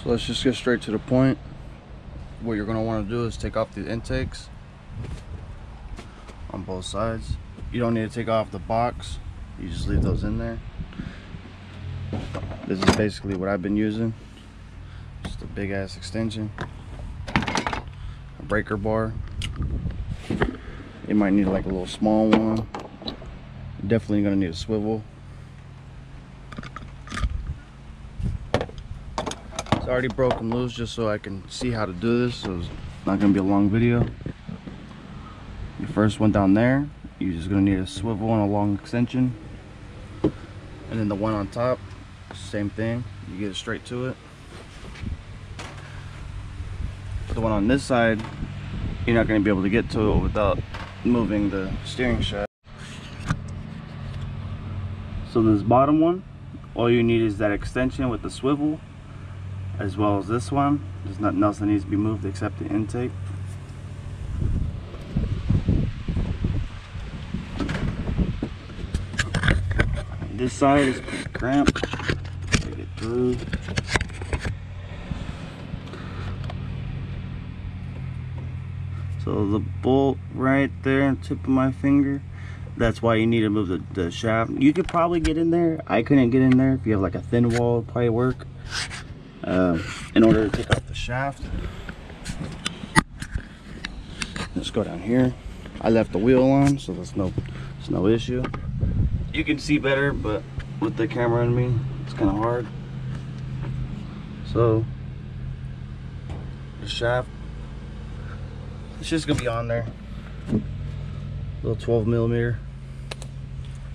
So let's just get straight to the point. What you're going to want to do is take off the intakes on both sides. You don't need to take off the box, you just leave those in there. This is basically what I've been using. Just a big ass extension, a breaker bar. You might need like a little small one. Definitely gonna need a swivel. It's already broken loose just so I can see how to do this, so it's not gonna be a long video. Your first one down there, you're just gonna need a swivel and a long extension. And then the one on top, same thing, you get it straight to it. The one on this side, you're not gonna be able to get to it without moving the steering shaft. So this bottom one, all you need is that extension with the swivel, as well as this one. There's nothing else that needs to be moved except the intake. This side is pretty cramped. Take it through. So the bolt right there on the tip of my finger, that's why you need to move the shaft. You could probably get in there. I couldn't get in there. If you have like a thin wall, it'd probably work. In order to take off the shaft, let's go down here. I left the wheel on, so there's no issue. You can see better, but with the camera on me, it's kind of hard. So the shaft, it's just gonna be on there. Little 12mm,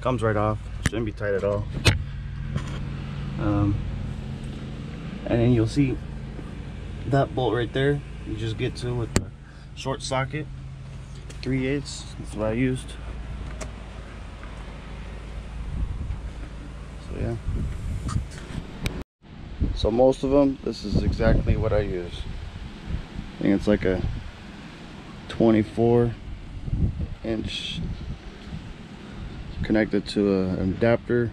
comes right off. Shouldn't be tight at all. And then you'll see that bolt right there. You just get to with the short socket, 3/8. That's what I used. So yeah. So most of them, this is exactly what I use. I think it's like a 24-inch connected to an adapter,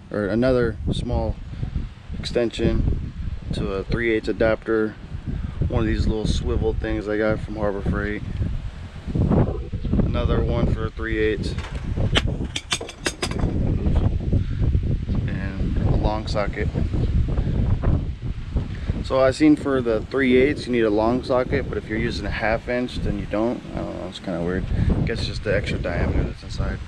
or another small extension to a 3/8 adapter. One of these little swivel things I got from Harbor Freight. Another one for a 3/8, and a long socket. So I seen for the 3/8 you need a long socket, but if you're using a 1/2 inch, then you don't. I don't know, it's kind of weird. I guess it's just the extra diameter that's inside.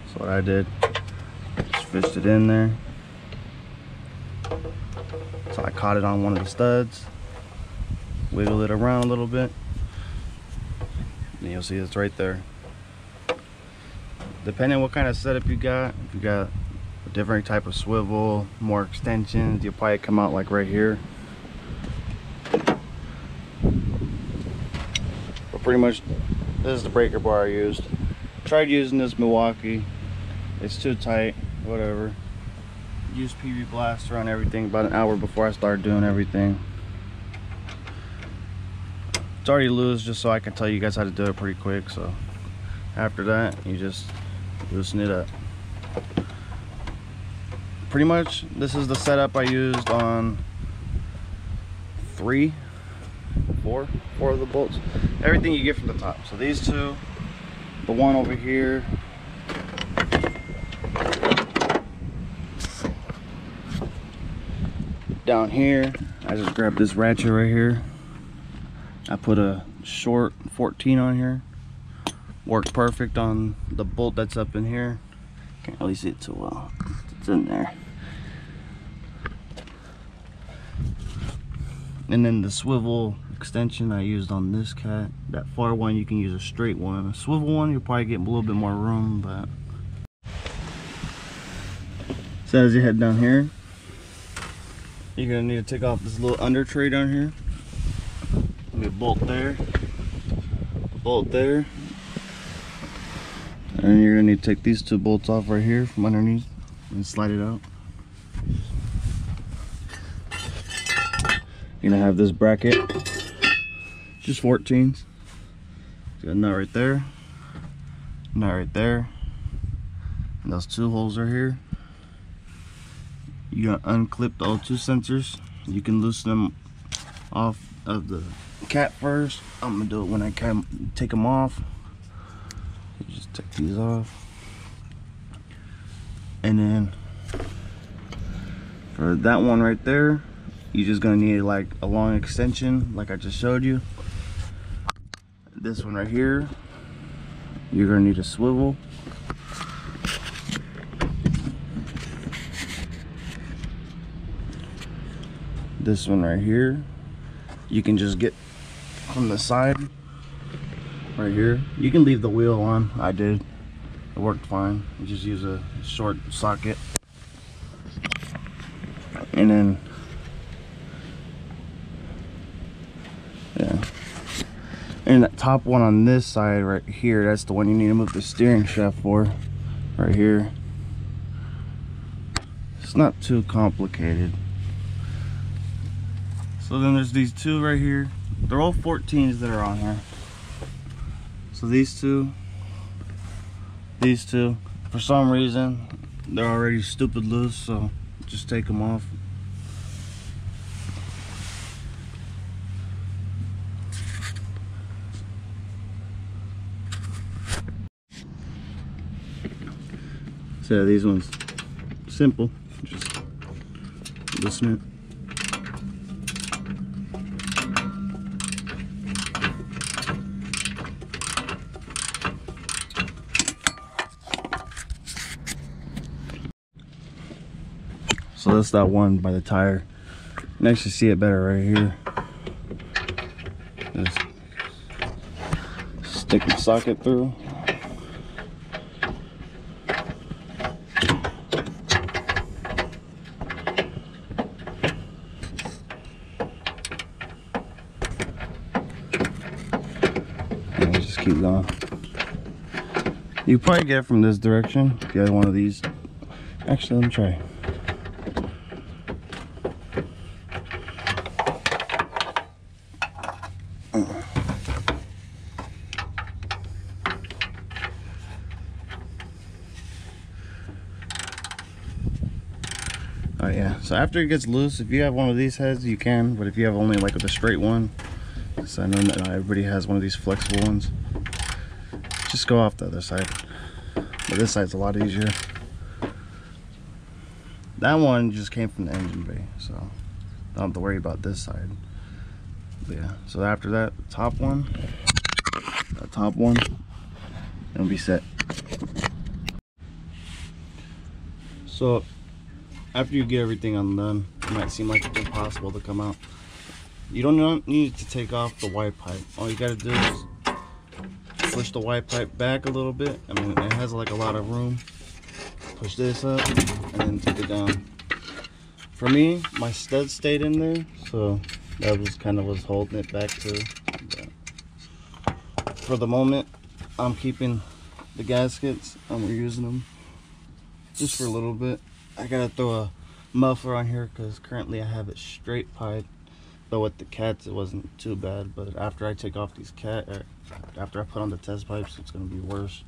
That's what I did. Just fished it in there. So I caught it on one of the studs. Wiggle it around a little bit, and you'll see it's right there. Depending on what kind of setup you got, if you got a different type of swivel, more extensions, you'll probably come out like right here. But pretty much, this is the breaker bar I used. Tried using this Milwaukee, it's too tight, whatever. Used PV Blaster on everything about an hour before I started doing everything. It's already loose, just so I can tell you guys how to do it pretty quick. So after that, you just loosen it up. Pretty much this is the setup I used on four of the bolts. Everything you get from the top. So these two, the one over here, down here, I just grabbed this ratchet right here. I put a short 14 on here. Worked perfect on the bolt that's up in here. Can't really see it too well. It's in there. And then the swivel extension I used on this cat. That far one, you can use a straight one. A swivel one, you'll probably get a little bit more room, but. So as you head down here, you're gonna need to take off this little under tray down here. A bolt there, a bolt there, and you're gonna need to take these two bolts off right here from underneath and slide it out. You're gonna have this bracket just 14s. Got a nut right there, nut right there, and those 2 holes are here. You gotta unclip the O2 sensors. You can loosen them off of the cap first. I'm gonna do it when I can take them off. You just take these off, and then for that one right there, you're just gonna need like a long extension like I just showed you. This one right here, you're gonna need a swivel. This one right here, you can just get from the side right here. You can leave the wheel on. I did. It worked fine. You just use a short socket. And then, yeah. And that top one on this side right here, that's the one you need to move the steering shaft for. Right here. It's not too complicated. So then there's these 2 right here. They're all 14s that are on here. So these two, for some reason, they're already stupid loose, so just take them off. So yeah, these ones, simple, just loosen it. So that's that one by the tire. You can actually see it better right here. Just stick the socket through. And just keep going. You probably get it from this direction if you had one of these. Actually, let me try. Oh yeah, so after it gets loose, if you have one of these heads, you can, but if you have only like with a straight one, so I know not everybody has one of these flexible ones, just go off the other side. But this side's a lot easier. That one just came from the engine bay, so don't have to worry about this side. But yeah, so after that, the top one, it'll be set. So after you get everything undone, it might seem like it's impossible to come out. You don't need to take off the white pipe. All you gotta do is push the white pipe back a little bit. I mean, it has like a lot of room. Push this up and then take it down. For me, my stud stayed in there, so that was kind of what's holding it back too. But for the moment, I'm keeping the gaskets and we're using them just for a little bit. I gotta throw a muffler on here because currently I have it straight pipe, but with the cats it wasn't too bad. But after I take off these after I put on the test pipes, it's gonna be worse.